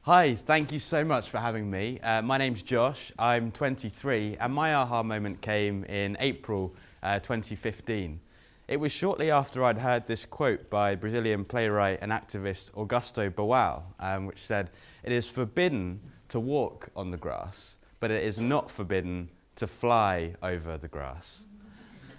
Hi, thank you so much for having me. My name's Josh, I'm 23, and my aha moment came in April 2015. It was shortly after I'd heard this quote by Brazilian playwright and activist Augusto Boal, which said, "It is forbidden to walk on the grass, but it is not forbidden to fly over the grass."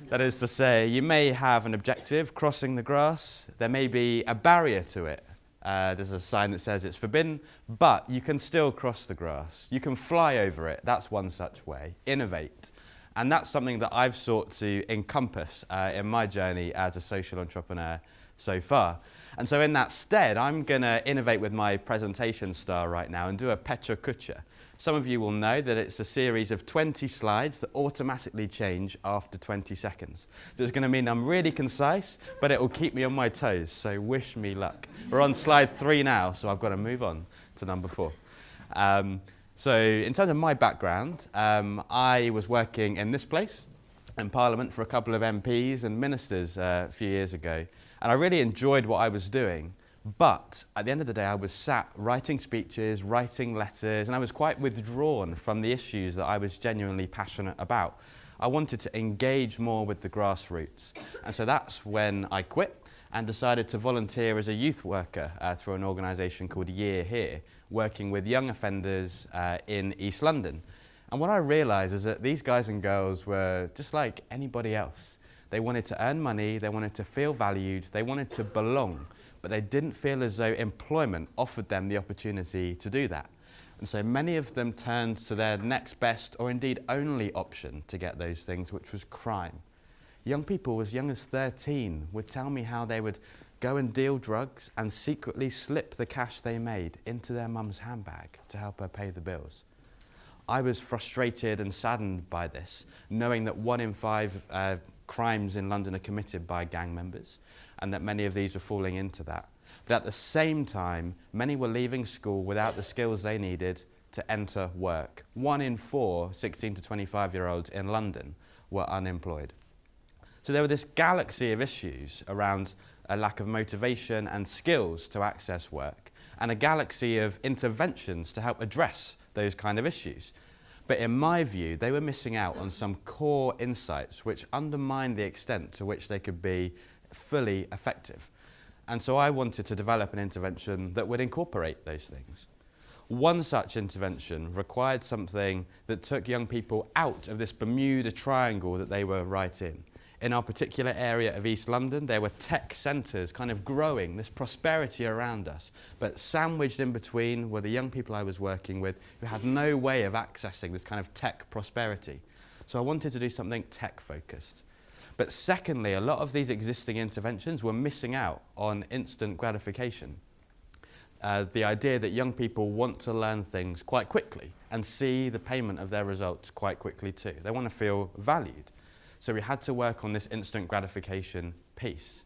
That is to say, you may have an objective, crossing the grass, there may be a barrier to it. There's a sign that says it's forbidden, but you can still cross the grass. You can fly over it. That's one such way. Innovate. And that's something that I've sought to encompass in my journey as a social entrepreneur so far. And so in that stead, I'm going to innovate with my presentation style right now and do a Pecha Kucha. Some of you will know that it's a series of 20 slides that automatically change after 20 seconds. So it's going to mean I'm really concise, but it will keep me on my toes, so wish me luck. We're on slide 3 now, so I've got to move on to number 4. So in terms of my background, I was working in this place, in Parliament, for a couple of MPs and ministers a few years ago, and I really enjoyed what I was doing. But at the end of the day, I was sat writing speeches, writing letters, and I was quite withdrawn from the issues that I was genuinely passionate about. I wanted to engage more with the grassroots. And so that's when I quit and decided to volunteer as a youth worker through an organisation called Year Here, working with young offenders in East London. And what I realised is that these guys and girls were just like anybody else. They wanted to earn money, they wanted to feel valued, they wanted to belong. But they didn't feel as though employment offered them the opportunity to do that. And so many of them turned to their next best or indeed only option to get those things, which was crime. Young people as young as 13 would tell me how they would go and deal drugs and secretly slip the cash they made into their mum's handbag to help her pay the bills. I was frustrated and saddened by this, knowing that 1 in 5 crimes in London are committed by gang members, and that many of these were falling into that. But at the same time, many were leaving school without the skills they needed to enter work. 1 in 4 16 to 25-year-olds in London were unemployed. So there were this galaxy of issues around a lack of motivation and skills to access work, and a galaxy of interventions to help address those kind of issues. But in my view, they were missing out on some core insights which undermined the extent to which they could be fully effective. And so I wanted to develop an intervention that would incorporate those things. One such intervention required something that took young people out of this Bermuda Triangle that they were right in. In our particular area of East London, there were tech centres kind of growing, this prosperity around us. But sandwiched in between were the young people I was working with who had no way of accessing this kind of tech prosperity. So I wanted to do something tech-focused. But secondly, a lot of these existing interventions were missing out on instant gratification. The idea that young people want to learn things quite quickly and see the payment of their results quite quickly too. They want to feel valued. So we had to work on this instant gratification piece.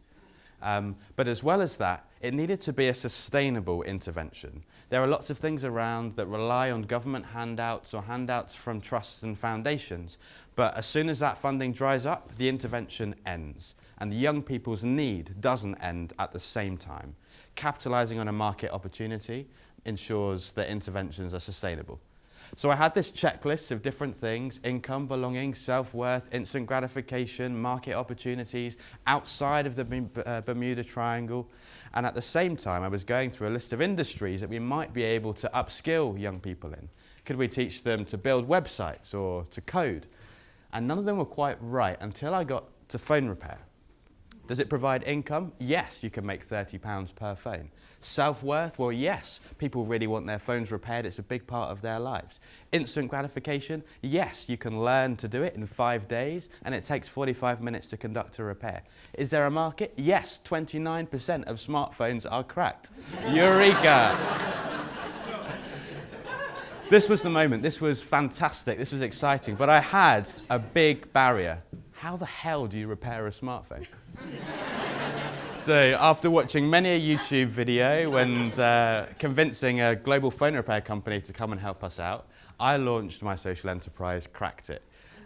But as well as that, it needed to be a sustainable intervention. There are lots of things around that rely on government handouts or handouts from trusts and foundations. But as soon as that funding dries up, the intervention ends. And the young people's need doesn't end at the same time. Capitalising on a market opportunity ensures that interventions are sustainable. So I had this checklist of different things: income, belonging, self-worth, instant gratification, market opportunities outside of the Bermuda Triangle. And at the same time, I was going through a list of industries that we might be able to upskill young people in. Could we teach them to build websites or to code? And none of them were quite right until I got to phone repair. Does it provide income? Yes, you can make £30 per phone. Self-worth? Well, yes, people really want their phones repaired. It's a big part of their lives. Instant gratification? Yes, you can learn to do it in 5 days, and it takes 45 minutes to conduct a repair. Is there a market? Yes, 29% of smartphones are cracked. Eureka! This was the moment. This was fantastic. This was exciting. But I had a big barrier. How the hell do you repair a smartphone? So after watching many a YouTube video and convincing a global phone repair company to come and help us out, I launched my social enterprise, Cracked It.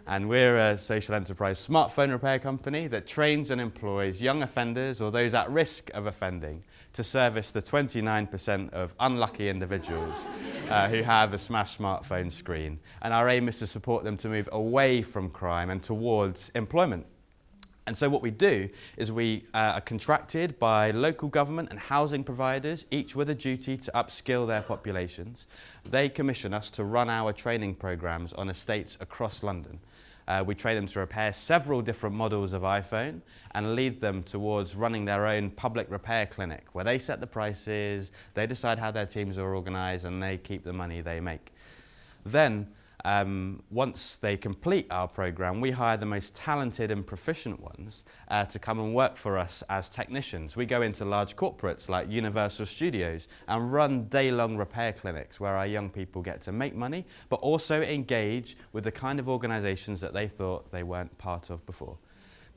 And we're a social enterprise smartphone repair company that trains and employs young offenders or those at risk of offending to service the 29% of unlucky individuals who have a smashed smartphone screen. And our aim is to support them to move away from crime and towards employment. And so what we do is we are contracted by local government and housing providers, each with a duty to upskill their populations. They commission us to run our training programs on estates across London. We train them to repair several different models of iPhone and lead them towards running their own public repair clinic, where they set the prices, they decide how their teams are organised, and they keep the money they make. Then, once they complete our program, we hire the most talented and proficient ones to come and work for us as technicians. We go into large corporates like Universal Studios and run day-long repair clinics where our young people get to make money, but also engage with the kind of organisations that they thought they weren't part of before.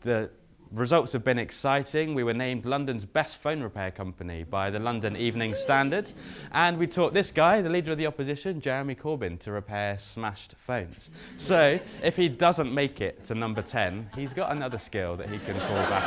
The results have been exciting. We were named London's best phone repair company by the London Evening Standard, and we taught this guy, the leader of the opposition, Jeremy Corbyn, to repair smashed phones. So if he doesn't make it to number 10, he's got another skill that he can fall back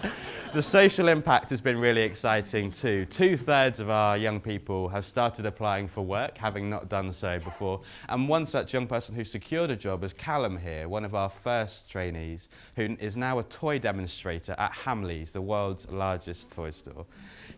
onto. The social impact has been really exciting too. 2/3 of our young people have started applying for work, having not done so before. And one such young person who secured a job is Callum here, one of our first trainees, who is now a toy demonstrator at Hamleys, the world's largest toy store.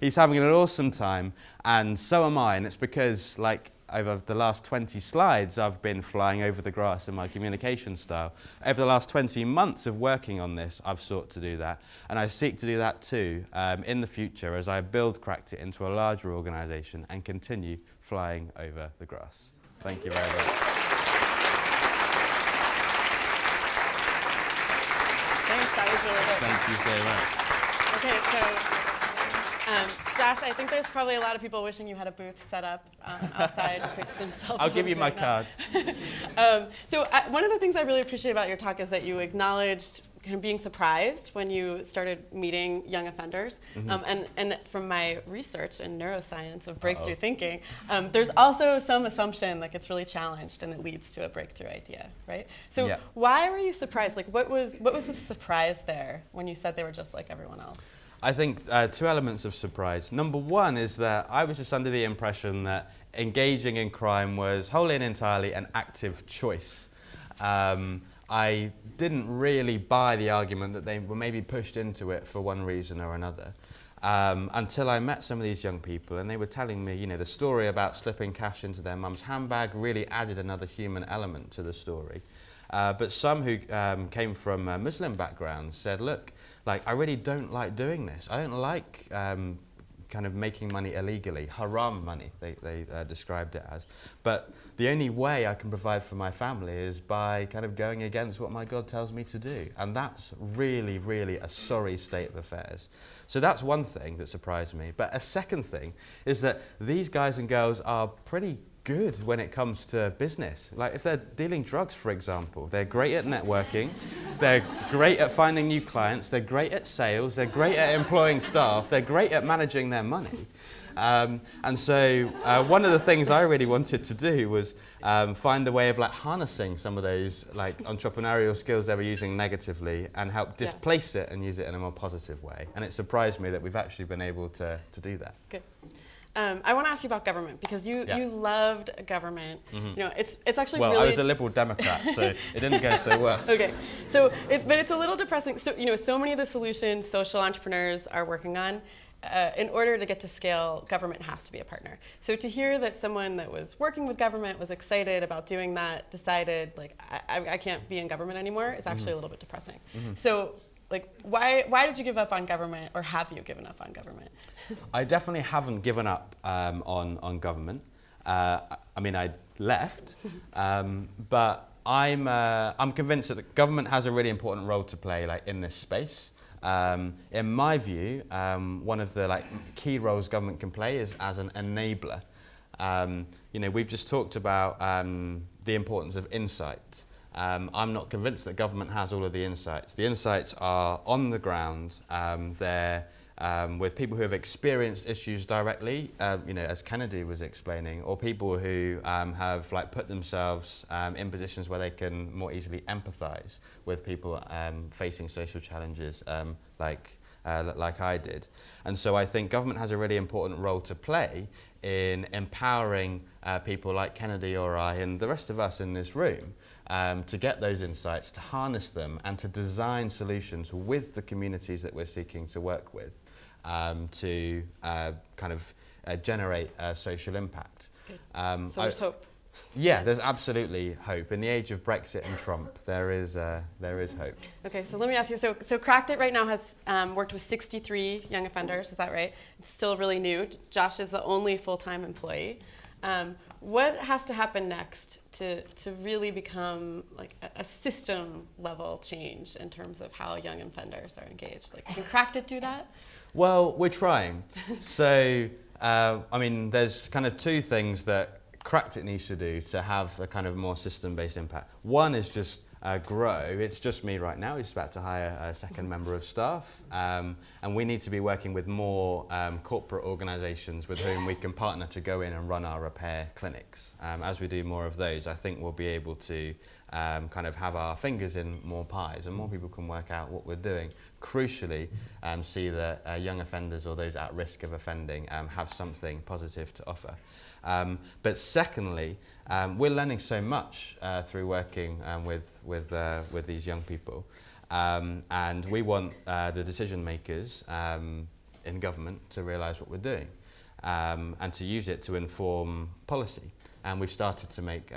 He's having an awesome time, and so am I, and it's because, like, over the last 20 slides, I've been flying over the grass in my communication style. Over the last 20 months of working on this, I've sought to do that. And I seek to do that too in the future as I build Cracked It into a larger organisation and continue flying over the grass. Thank you very much. Thanks, that was really good. Thank you so much. Okay, so Josh, I think there's probably a lot of people wishing you had a booth set up outside to fix themselves. I'll give you my card. One of the things I really appreciate about your talk is that you acknowledged kind of being surprised when you started meeting young offenders. And from my research in neuroscience of breakthrough thinking, there's also some assumption that gets really challenged and it leads to a breakthrough idea, right? So why were you surprised? Like, what was the surprise there when you said they were just like everyone else? I think two elements of surprise. Number one is that I was just under the impression that engaging in crime was wholly and entirely an active choice. I didn't really buy the argument that they were maybe pushed into it for one reason or another. Until I met some of these young people and they were telling me, you know, the story about slipping cash into their mum's handbag really added another human element to the story. But some who came from Muslim backgrounds said, look, like, I really don't like doing this. I don't like kind of making money illegally, haram money, they described it as. But the only way I can provide for my family is by kind of going against what my God tells me to do. And that's really, really a sorry state of affairs. So that's one thing that surprised me. But a second thing is that these guys and girls are pretty good when it comes to business. Like, if they're dealing drugs, for example, they're great at networking, they're great at finding new clients, they're great at sales, they're great at employing staff, they're great at managing their money. And so one of the things I really wanted to do was find a way of like harnessing some of those like entrepreneurial skills they were using negatively and help displace it and use it in a more positive way. And it surprised me that we've actually been able to do that. Good. I want to ask you about government because you loved government. You know, it's actually well, really. I was a Liberal Democrat, so it didn't go so well. Okay, so it's a little depressing. So you know, so many of the solutions social entrepreneurs are working on. In order to get to scale, government has to be a partner. So to hear that someone that was working with government was excited about doing that, decided like I can't be in government anymore, is actually a little bit depressing. So. Like, why did you give up on government, or have you given up on government? I definitely haven't given up on government. I mean, I left, but I'm convinced that the government has a really important role to play, like in this space. In my view, one of the like key roles government can play is as an enabler. You know, we've just talked about the importance of insight. I'm not convinced that government has all of the insights. The insights are on the ground. They're with people who have experienced issues directly, you know, as Kennedy was explaining, or people who have like put themselves in positions where they can more easily empathize with people facing social challenges, like like I did. And so I think government has a really important role to play in empowering people like Kennedy or I and the rest of us in this room to get those insights, to harness them, and to design solutions with the communities that we're seeking to work with to kind of generate social impact. So there's hope. Yeah, there's absolutely hope. In the age of Brexit and Trump, there is hope. Okay, so let me ask you, so Cracked It right now has worked with 63 young offenders, is that right? It's still really new. Josh is the only full-time employee. What has to happen next to really become like a system level change in terms of how young offenders are engaged? Like, can Cracked It do that? Well, we're trying. So, I mean, there's kind of two things that Cracked It needs to do to have a kind of more system-based impact. One is just grow. It's just me right now. We're just about to hire a second member of staff. And we need to be working with more corporate organisations with whom we can partner to go in and run our repair clinics. As we do more of those, I think we'll be able to kind of have our fingers in more pies and more people can work out what we're doing. Crucially, see that young offenders or those at risk of offending have something positive to offer. But secondly, we're learning so much through working with these young people, and we want the decision makers in government to realise what we're doing and to use it to inform policy. And we've started to make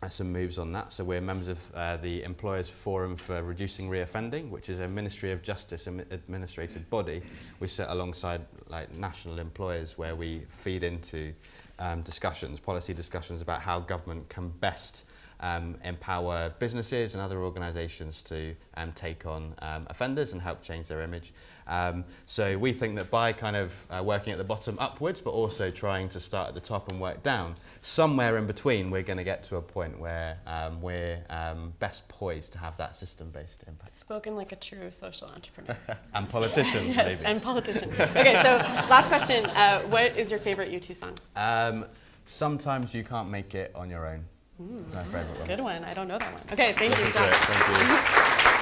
some moves on that. So we're members of the Employers Forum for Reducing Reoffending, which is a Ministry of Justice administrated body. We sit alongside like national employers where we feed into policy discussions about how government can best empower businesses and other organisations to take on offenders and help change their image. So we think that by kind of working at the bottom upwards, but also trying to start at the top and work down, somewhere in between we're going to get to a point where we're best poised to have that system-based impact. Spoken like a true social entrepreneur. And politician, yes, maybe. And politician. Okay, so last question. What is your favorite U2 song? Sometimes You Can't Make It on Your Own. It's my favorite one. Good one. I don't know that one. Okay, thank you, John. Thank you.